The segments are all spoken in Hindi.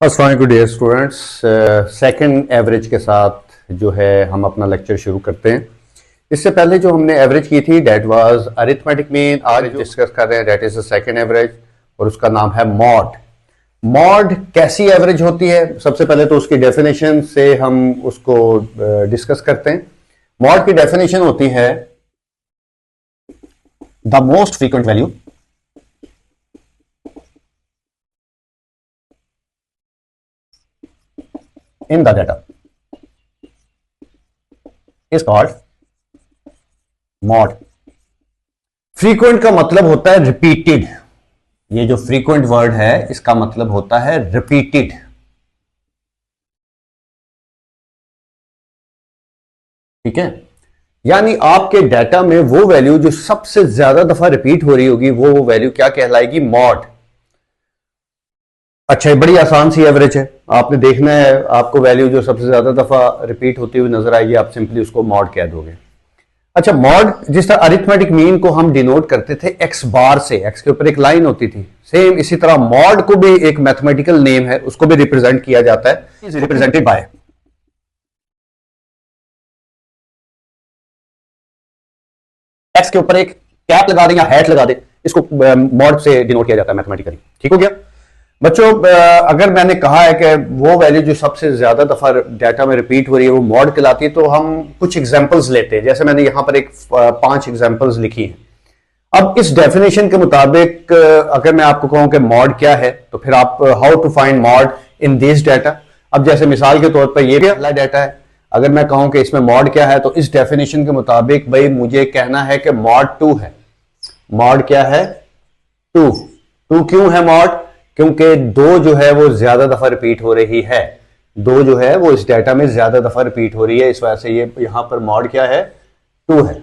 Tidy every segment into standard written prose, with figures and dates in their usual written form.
अस्सलाम वालेकुम डियर स्टूडेंट्स। सेकंड एवरेज के साथ जो है हम अपना लेक्चर शुरू करते हैं। इससे पहले जो हमने एवरेज की थी डेट वाज अरिथमेटिक मीन। आज डिस्कस कर रहे हैं that is the second average और उसका नाम है मॉड। मॉड कैसी एवरेज होती है, सबसे पहले तो उसकी डेफिनेशन से हम उसको डिस्कस करते हैं। मॉड की डेफिनेशन होती है the most frequent value in the data is called mod। Frequent का मतलब होता है रिपीटेड। ये जो फ्रीक्वेंट वर्ड है इसका मतलब होता है रिपीटेड। ठीक है, यानी आपके डाटा में वो वैल्यू जो सबसे ज्यादा दफा रिपीट हो रही होगी वो वैल्यू क्या कहलाएगी? मॉड। अच्छा, बड़ी आसान सी एवरेज है, आपने देखना है आपको वैल्यू जो सबसे ज्यादा दफा रिपीट होती हुई नजर आएगी, आप सिंपली उसको मॉड कह दोगे। अच्छा, मॉड जिस तरह अरिथमेटिक मीन को हम डिनोट करते थे एक्स बार से, एक्स के ऊपर एक लाइन होती थी, सेम इसी तरह मॉड को भी एक मैथमेटिकल नेम है, उसको भी रिप्रेजेंट किया जाता है, इज रिप्रेजेंटेड बाय एक्स के ऊपर एक कैप लगा दें या हैट लगा दें, इसको मॉड से डिनोट किया जाता है मैथमेटिकली। ठीक हो गया बच्चों? अगर मैंने कहा है कि वो वैल्यू जो सबसे ज्यादा दफा डाटा में रिपीट हो रही है वो मॉड कहलाती है, तो हम कुछ एग्जांपल्स लेते हैं। जैसे मैंने यहां पर एक 5 एग्जांपल्स लिखी हैं। अब इस डेफिनेशन के मुताबिक अगर मैं आपको कहूं कि मॉड क्या है, तो फिर आप how to find mode in this data. अब जैसे मिसाल के तौर पर ये पहला डाटा है, अगर मैं कहूं कि इसमें मॉड क्या है, तो इस डेफिनेशन के मुताबिक भाई मुझे कहना है कि मॉड 2 है। मॉड क्या है? 2 क्यों है मॉड? क्योंकि 2 जो है वो ज्यादा दफा रिपीट हो रही है। 2 जो है वो इस डाटा में ज्यादा दफा रिपीट हो रही है, इस वजह से ये यहां पर मॉड क्या है? 2 है।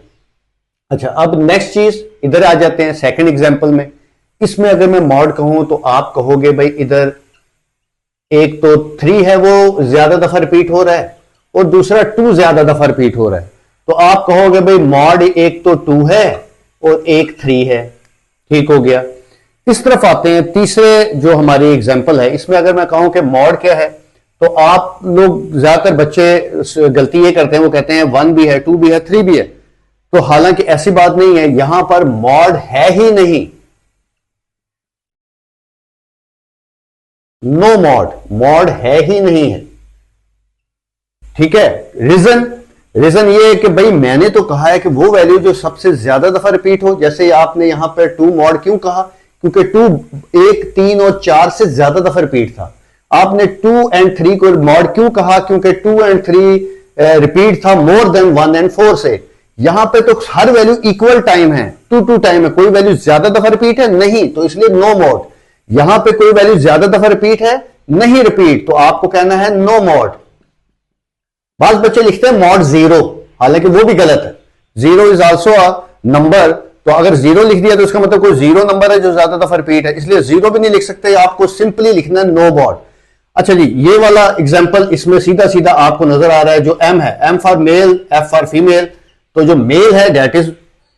अच्छा, अब नेक्स्ट चीज इधर आ जाते हैं सेकंड एग्जांपल में। इसमें अगर मैं मॉड कहूं तो आप कहोगे भाई इधर एक तो 3 है वो ज्यादा दफा रिपीट हो रहा है और दूसरा 2 ज्यादा दफा रिपीट हो रहा है, तो आप कहोगे भाई मॉड एक तो 2 है और एक 3 है। ठीक हो गया। इस तरफ आते हैं तीसरे जो हमारी एग्जांपल है, इसमें अगर मैं कहूं कि मॉड क्या है, तो आप लोग ज्यादातर बच्चे गलती ये करते हैं, वो कहते हैं 1 भी है, 2 भी है, 3 भी है। तो हालांकि ऐसी बात नहीं है, यहां पर मॉड है ही नहीं, नो मॉड है ही नहीं है। ठीक है, रीजन ये है कि भाई मैंने तो कहा है कि वो वैल्यू जो सबसे ज्यादा दफा रिपीट हो। जैसे आपने यहां पर 2 मॉड क्यों कहा? क्योंकि 2 1 3 और 4 से ज्यादा दफा रिपीट था। आपने 2 एंड 3 को मॉड क्यों कहा? क्योंकि 2 एंड 3 रिपीट था मोर देन 1 एंड 4 से। यहां पे तो हर वैल्यू इक्वल टाइम है, 2 टाइम है, कोई वैल्यू ज्यादा दफा रिपीट है नहीं, तो इसलिए नो मॉड। यहां पे कोई वैल्यू ज्यादा दफा रिपीट है नहीं रिपीट, तो आपको कहना है नो मॉड। बात बच्चे लिखते हैं मॉड 0, हालांकि वो भी गलत है। 0 इज ऑल्सो अ नंबर, तो अगर 0 लिख दिया तो उसका मतलब कोई 0 नंबर है जो ज्यादा दफा रिपीट है, इसलिए 0 भी नहीं लिख सकते, आपको सिंपली लिखना है नो मॉड। अच्छा जी, ये वाला एग्जांपल इसमें सीधा सीधा आपको नजर आ रहा है, जो M है, M for male, F for female, तो जो मेल है दैट इज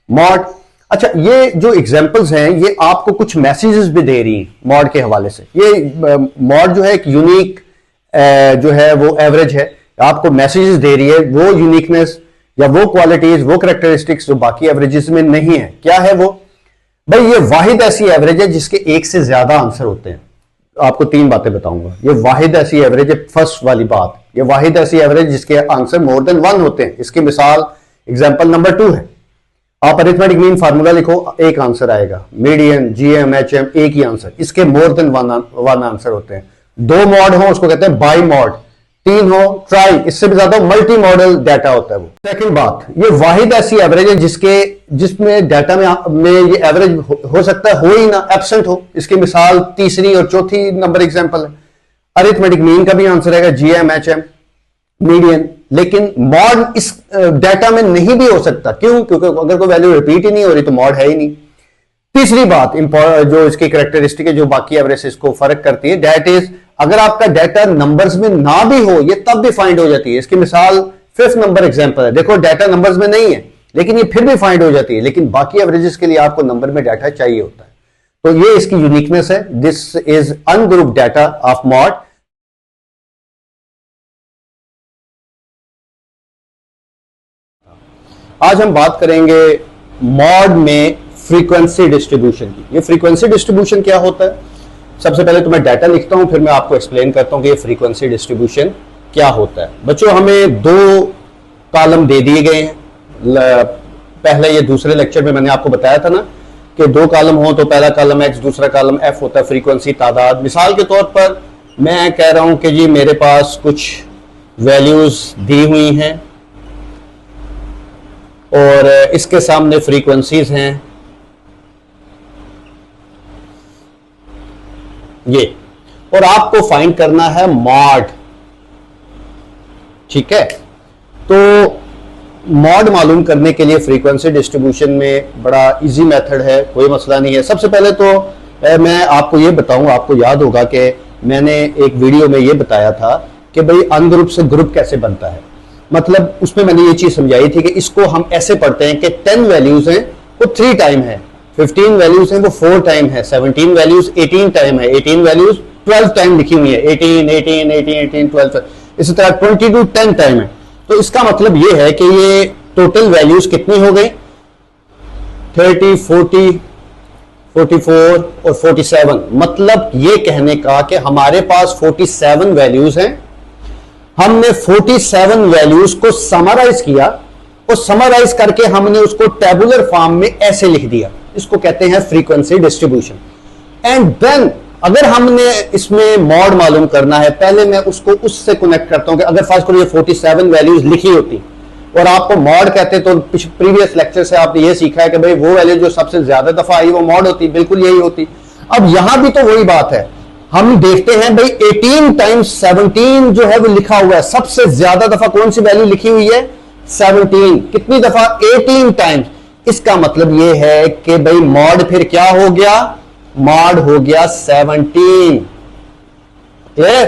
मॉड। अच्छा, ये जो एग्जांपल्स हैं ये आपको कुछ मैसेजेस भी दे रही हैं मॉड के हवाले से। ये मॉड जो है एक यूनिक जो है वो एवरेज है, आपको मैसेजेस दे रही है, वो यूनिकनेस या वो क्वालिटीज, वो कैरेक्टरिस्टिक्स जो बाकी एवरेजेस में नहीं है। क्या है वो? भाई ये वाहिद ऐसी एवरेज है जिसके एक से ज्यादा आंसर होते हैं। आपको 3 बातें बताऊंगा। ये वाहिद ऐसी एवरेज है, फर्स्ट वाली बात, ये वाहिद ऐसी एवरेज जिसके आंसर मोर देन 1 होते हैं। इसकी मिसाल एग्जांपल नंबर 2 है। आप अरिथमेटिक मीन फार्मूला लिखो, एक आंसर आएगा, मीडियन, GM, HM, एक ही आंसर। इसके मोर देन 1 आंसर होते हैं। 2 मॉड हो उसको कहते हैं बाई मॉड, 3 हो ट्राई, इससे भी ज्यादा मल्टी मॉडल डाटा होता है वो। सेकंड बात, ये वाहिद ऐसी एवरेज है जिसमें डाटा में ये एवरेज हो सकता है हो ही ना, एब्सेंट हो। इसकी मिसाल तीसरी और चौथी नंबर एग्जांपल है। अरिथमेटिक मीन का भी आंसर आएगा GM, HM, मीडियन, लेकिन मॉड इस डाटा में नहीं भी हो सकता। क्यों? क्योंकि अगर कोई वैल्यू रिपीट ही नहीं हो रही तो मॉड है ही नहीं। तीसरी बात जो इसकी कैरेक्टरिस्टिक है जो बाकी एवरेज से इसको फर्क करती है, दैट इज अगर आपका डाटा नंबर्स में ना भी हो ये तब भी फाइंड हो जाती है। इसकी मिसाल 5th नंबर एग्जांपल है। देखो डाटा नंबर्स में नहीं है लेकिन ये फिर भी फाइंड हो जाती है, लेकिन बाकी एवरेजेस के लिए आपको नंबर में डाटा चाहिए होता है। तो ये इसकी यूनिकनेस है। This is ungroup data of mod. आज हम बात करेंगे मॉड में फ्रीक्वेंसी डिस्ट्रीब्यूशन की। ये फ्रीक्वेंसी डिस्ट्रीब्यूशन क्या होता है? सबसे पहले तो मैं डाटा लिखता हूं, फिर मैं आपको एक्सप्लेन करता हूं कि ये फ्रीक्वेंसी डिस्ट्रीब्यूशन क्या होता है। बच्चों, हमें दो कॉलम दे दिए गए हैं। पहले ये दूसरे लेक्चर में मैंने आपको बताया था ना कि दो कॉलम हो तो पहला कॉलम एक्स, दूसरा कॉलम एफ होता है, फ्रीक्वेंसी तादाद। मिसाल के तौर पर मैं कह रहा हूं कि जी मेरे पास कुछ वैल्यूज दी हुई हैं और इसके सामने फ्रीक्वेंसीज हैं ये, और आपको फाइंड करना है मॉड। ठीक है, तो मॉड मालूम करने के लिए फ्रीक्वेंसी डिस्ट्रीब्यूशन में बड़ा इजी मेथड है, कोई मसला नहीं है। सबसे पहले तो मैं आपको ये बताऊं, आपको याद होगा कि मैंने एक वीडियो में ये बताया था कि भाई अनग्रुप से ग्रुप कैसे बनता है। मतलब उसमें मैंने ये चीज समझाई थी कि इसको हम ऐसे पढ़ते हैं कि 10 वैल्यूज हैं वो 3 टाइम है, 15 वैल्यूज हैं वो 4 टाइम है, 17 वैल्यूज 18 टाइम है, 18 वैल्यूज 12 टाइम लिखी हुई है, 18 18 18 18 12। इसी तरह 22 10 टाइम है। तो इसका मतलब ये है कि ये टोटल वैल्यूज कितनी हो गई? 30, 40, 44 और 47। मतलब ये कहने का कि हमारे पास 47 वैल्यूज हैं। हमने 47 वैल्यूज को समराइज किया और समराइज करके हमने उसको टेबुलर फॉर्म में ऐसे लिख दिया। इसको कहते हैं फ्रीक्वेंसी डिस्ट्रीब्यूशन। एंड देन अगर हमने इसमें मॉड मालूम करना है, पहले मैं उसको उससे कनेक्ट करता हूं कि अगर फर्स्ट करो ये 47 वैल्यूज लिखी होती और आपको मॉड कहते तो प्रीवियस लेक्चर से आपने ये सीखा है कि भाई वो वैल्यू जो सबसे ज्यादा दफा आई वो मॉड होती, बिल्कुल यही होती। अब यहां भी तो वही बात है, हम देखते हैं भाई 18 टाइम्स 17 जो है वो लिखा हुआ है, सबसे ज्यादा दफा कौन सी वैल्यू लिखी हुई है? 17। कितनी दफा? 18 टाइम्स। इसका मतलब ये है कि भाई मॉड फिर क्या हो गया? मॉड हो गया 17। क्लियर?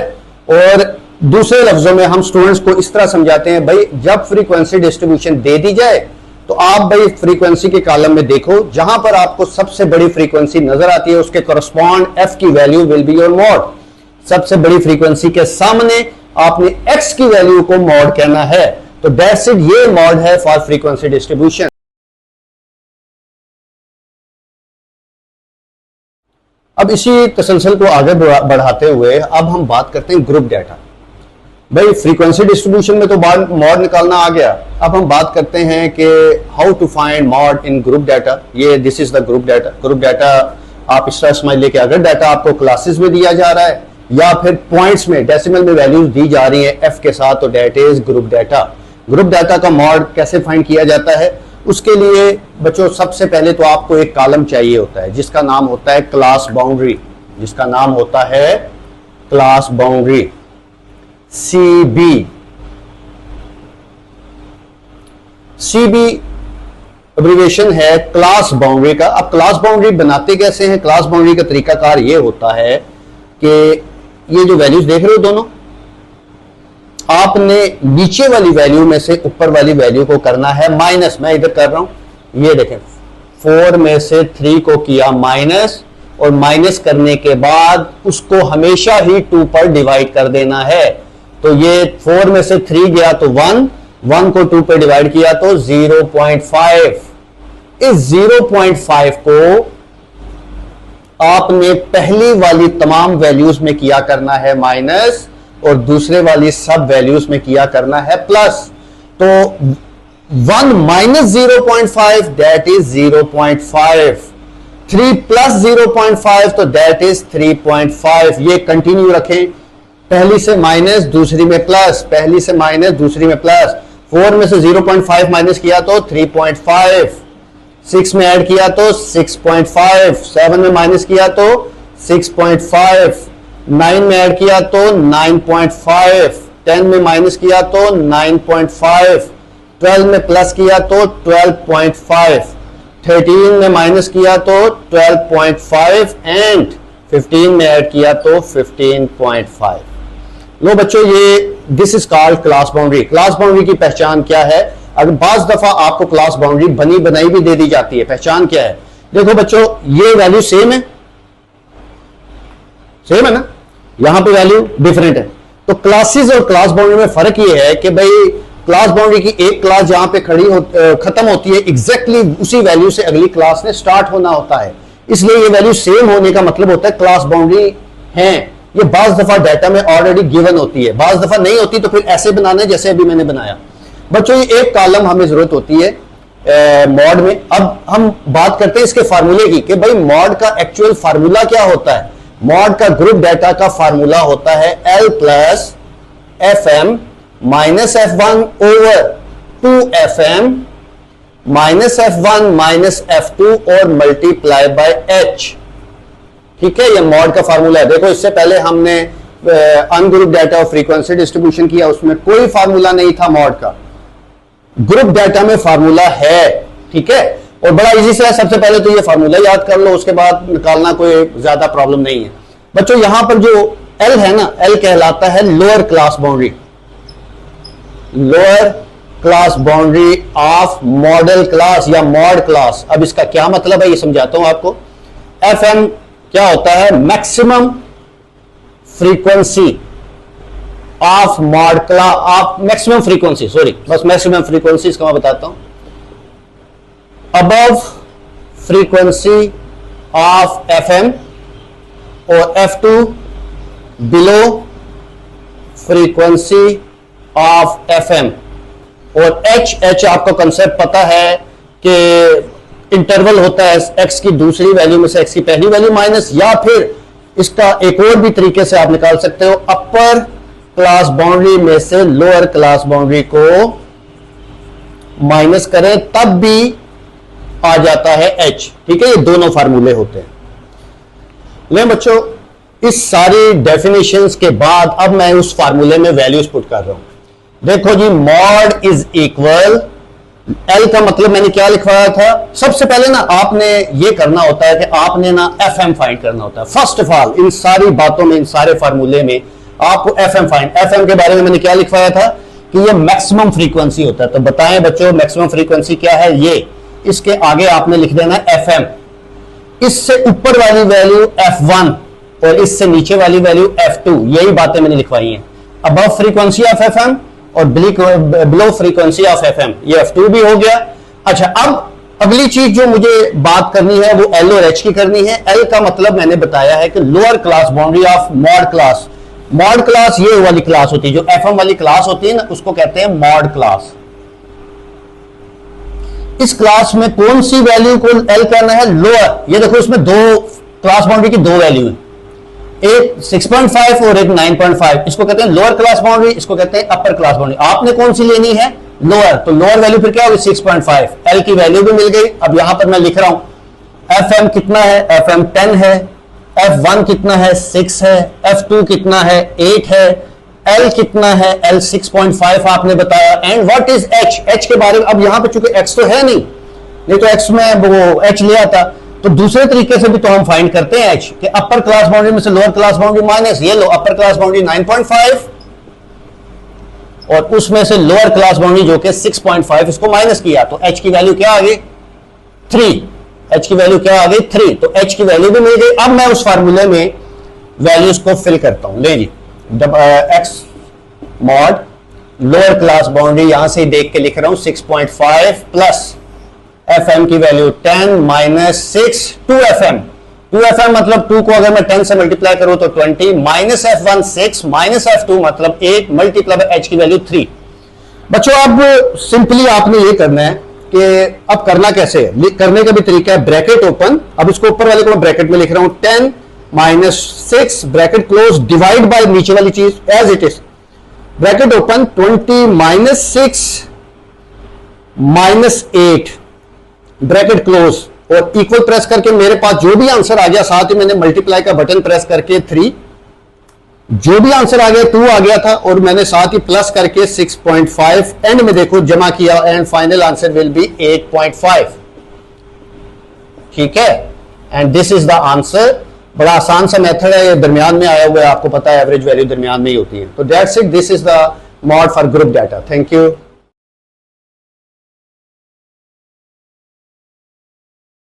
और दूसरे लफ्जों में हम स्टूडेंट्स को इस तरह समझाते हैं, भाई जब फ्रीक्वेंसी डिस्ट्रीब्यूशन दे दी जाए तो आप भाई फ्रीक्वेंसी के कॉलम में देखो, जहां पर आपको सबसे बड़ी फ्रीक्वेंसी नजर आती है उसके करस्पॉन्ड एफ की value will be your mod. सबसे बड़ी फ्रीक्वेंसी के सामने आपने एक्स की वैल्यू को मॉड कहना है। तो दैट्स इट, ये मॉड है फॉर फ्रीक्वेंसी डिस्ट्रीब्यूशन। अब इसी तसलसल को आगे बढ़ाते हुए अब हम बात करते हैं ग्रुप डाटा। भाई फ्रीक्वेंसी डिस्ट्रीब्यूशन में तो मॉड निकालना आ गया, अब हम बात करते हैं कि how to find mode in group data. ये this is the group data. Group data आप इस तरह समझ ले कि अगर डाटा आपको क्लासेस में दिया जा रहा है या फिर पॉइंट्स में डेसिमल में वैल्यूज दी जा रही हैं एफ के साथ, तो that is group data. Group data का मॉड कैसे फाइंड किया जाता है? उसके लिए बच्चों सबसे पहले तो आपको एक कॉलम चाहिए होता है जिसका नाम होता है क्लास बाउंड्री, जिसका नाम होता है class boundary, CB। CB abbreviation है क्लास बाउंड्री का। अब क्लास बाउंड्री बनाते कैसे हैं? क्लास बाउंड्री का तरीकाकार ये होता है कि ये जो वैल्यूज देख रहे हो दोनों, आपने नीचे वाली वैल्यू में से ऊपर वाली वैल्यू को करना है माइनस। मैं इधर कर रहा हूं, ये देखें 4 में से 3 को किया माइनस, और माइनस करने के बाद उसको हमेशा ही 2 पर डिवाइड कर देना है। तो ये 4 में से 3 गया तो 1, 1 को 2 पे डिवाइड किया तो 0.5। इस 0.5 को आपने पहली वाली तमाम वैल्यूज में किया करना है माइनस और दूसरे वाली सब वैल्यूज में किया करना है प्लस। तो 1 माइनस 0.5 दैट इज 0.5, 3 प्लस 0.5 तो दैट इज 3.5। ये कंटिन्यू रखें, पहली से माइनस दूसरी में प्लस, पहली से माइनस दूसरी में प्लस। 4 में से 0.5 माइनस किया तो 3.5, 6 में ऐड किया तो 6.5, 7 में माइनस किया तो 6.5, 9 में ऐड किया तो 9.5, 10 में माइनस किया तो 9.5, 12 में प्लस किया तो 12.5, 13 में माइनस किया तो 12.5 एंड 15 में ऐड किया तो 15.5। लो बच्चों, ये this is called class boundary. Class boundary की पहचान क्या है? अगर बाज दफा आपको क्लास बाउंड्री बनी बनाई भी दे दी जाती है, पहचान क्या है? देखो बच्चों, ये वैल्यू सेम है, सेम है ना, यहां पे वैल्यू डिफरेंट है। तो क्लासेस और क्लास बाउंड्री में फर्क ये है कि भाई क्लास बाउंड्री की एक क्लास जहां पे खत्म होती है, एग्जैक्टली उसी वैल्यू से अगली क्लास ने स्टार्ट होना होता है। इसलिए ये वैल्यू सेम होने का मतलब होता है क्लास बाउंड्री है। ये बाज दफा डाटा में ऑलरेडी गिवन होती है, बाज दफा नहीं होती, तो फिर ऐसे बनाना है जैसे अभी मैंने बनाया। बच्चों ये एक कॉलम हमें जरूरत होती है मॉड में। अब हम बात करते हैं इसके फार्मूले की कि भाई मॉड का एक्चुअल फार्मूला क्या होता है। मॉड का ग्रुप डाटा का फार्मूला होता है L plus FM minus F1 over 2FM minus F1 minus F2 और मल्टीप्लाई बाय H। ठीक है, ये मॉड का फार्मूला है। देखो इससे पहले हमने अनग्रुप डाटा और फ्रीक्वेंसी डिस्ट्रीब्यूशन किया, उसमें कोई फार्मूला नहीं था मॉड का। ग्रुप डाटा में फार्मूला है, ठीक है, और बड़ा इजी से है। सबसे पहले तो ये फार्मूला याद कर लो, उसके बाद निकालना कोई ज्यादा प्रॉब्लम नहीं है। बच्चों यहां पर जो L है ना, L कहलाता है lower class boundary, lower class boundary of model class या मॉड क्लास। अब इसका क्या मतलब है ये समझाता हूं आपको। FM क्या होता है, maximum frequency of mod class, of maximum frequency, sorry बस मैक्सिमम फ्रीक्वेंसी इसका मैं बताता हूं। अबव फ्रीक्वेंसी ऑफ FM और F2 below frequency of FM और H आपको कंसेप्ट पता है कि इंटरवल होता है x की दूसरी वैल्यू में से x की पहली वैल्यू माइनस, या फिर इसका एक और भी तरीके से आप निकाल सकते हो, अपर क्लास बाउंड्री में से लोअर क्लास बाउंड्री को माइनस करें तब भी आ जाता है H। ठीक है, ये दोनों फार्मूले होते हैं। ले बच्चों, इस सारी डेफिनेशंस के बाद अब मैं उस फार्मूले में वैल्यूज पुट कर रहा हूं। देखो जी, मॉड इज इक्वल, L का मतलब मैंने क्या लिखवाया था। सबसे पहले ना आपने ये करना होता है कि आपने ना FM फाइंड करना होता है। फर्स्ट ऑफ ऑल इन सारी बातों में, इन सारे फार्मूले में आपको FM फाइंड, FM के बारे में मैंने क्या लिखवाया था कि ये मैक्सिमम फ्रीक्वेंसी होता है। तो बताएं बच्चों मैक्सिमम फ्रीक्वेंसी क्या है। ये इसके आगे आपने लिख देना FM, इससे ऊपर वाली वैल्यू F1 और इससे नीचे वाली वैल्यू F2। यही बातें मैंने लिखवाई हैं। अबव फ्रीक्वेंसी ऑफ FM और बिलो फ्रीक्वेंसी ऑफ FM, ये F2 भी हो गया। अच्छा, अब अगली चीज जो मुझे बात करनी है वो L और H की करनी है। L का मतलब मैंने बताया है कि lower class boundary of mod class. Mod class ये वाली क्लास होती है, जो FM वाली क्लास होती है ना, उसको कहते हैं मॉड क्लास। इस क्लास में कौन सी वैल्यू को L करना है, लोअर। ये देखो इसमें दो क्लास बाउंड्री की दो वैल्यू है, एक 6.5 और एक 9.5। इसको कहते हैं लोअर क्लास बाउंड्री, इसको कहते हैं अपर क्लास बाउंड्री। आपने कौन सी लेनी है, लोअर। तो लोअर वैल्यू फिर क्या होगी 6.5। L की वैल्यू भी मिल गई। अब यहां पर मैं लिख रहा हूं FM कितना है, FM 10 है, F1 कितना है 6 है, F2 कितना है 8 है, L कितना है, L 6.5 आपने बताया। And what is H, H के बारे में अब यहां पर चूंकि X तो है नहीं तो X में वो H ले आता, तो दूसरे तरीके से भी तो हम फाइंड करते हैं H कि अपर क्लास बाउंड्री में से लोअर क्लास बाउंड्री माइनस, ये लो अपर क्लास बाउंड्री 9.5 और उसमें से लोअर क्लास बाउंड्री जो कि 6.5, इसको माइनस किया तो H की वैल्यू क्या आ गई 3। H की वैल्यू क्या आ गई 3, तो H की वैल्यू भी मिल गई। अब मैं उस फार्मूले में वैल्यूज को फिल करता हूं। ले जी, X mod lower class boundary यहां से देख के लिख रहा हूं 6.5 प्लस FM की वैल्यू 10 माइनस 6 2FM। 2FM मतलब 2 को अगर मैं 10 से मल्टीप्लाई करूं तो 20, माइनस F1 6 माइनस F2 मतलब 8 मल्टीप्लाई H की वैल्यू 3। बच्चों अब सिंपली आपने ये करना है कि अब करना कैसे है, करने का भी तरीका है, ब्रैकेट ओपन। अब इसको ऊपर वाले को मैं ब्रैकेट में लिख रहा हूं 10 minus 6 bracket close divide by नीचे वाली चीज as it is, bracket open 20 minus 6 minus 8 bracket close और इक्वल प्रेस करके मेरे पास जो भी आंसर आ गया, साथ ही मैंने मल्टीप्लाई का बटन प्रेस करके 3, जो भी आंसर आ गया 2 आ गया था और मैंने साथ ही प्लस करके 6.5 एंड में देखो जमा किया and final answer will be 8.5। ठीक है, and this is the answer. बड़ा आसान सा मेथड है, ये दरमियान में आया हुआ है, आपको पता है एवरेज वैल्यू दरमियान में ही होती है। तो that's it, this is the mod for group data. Thank you.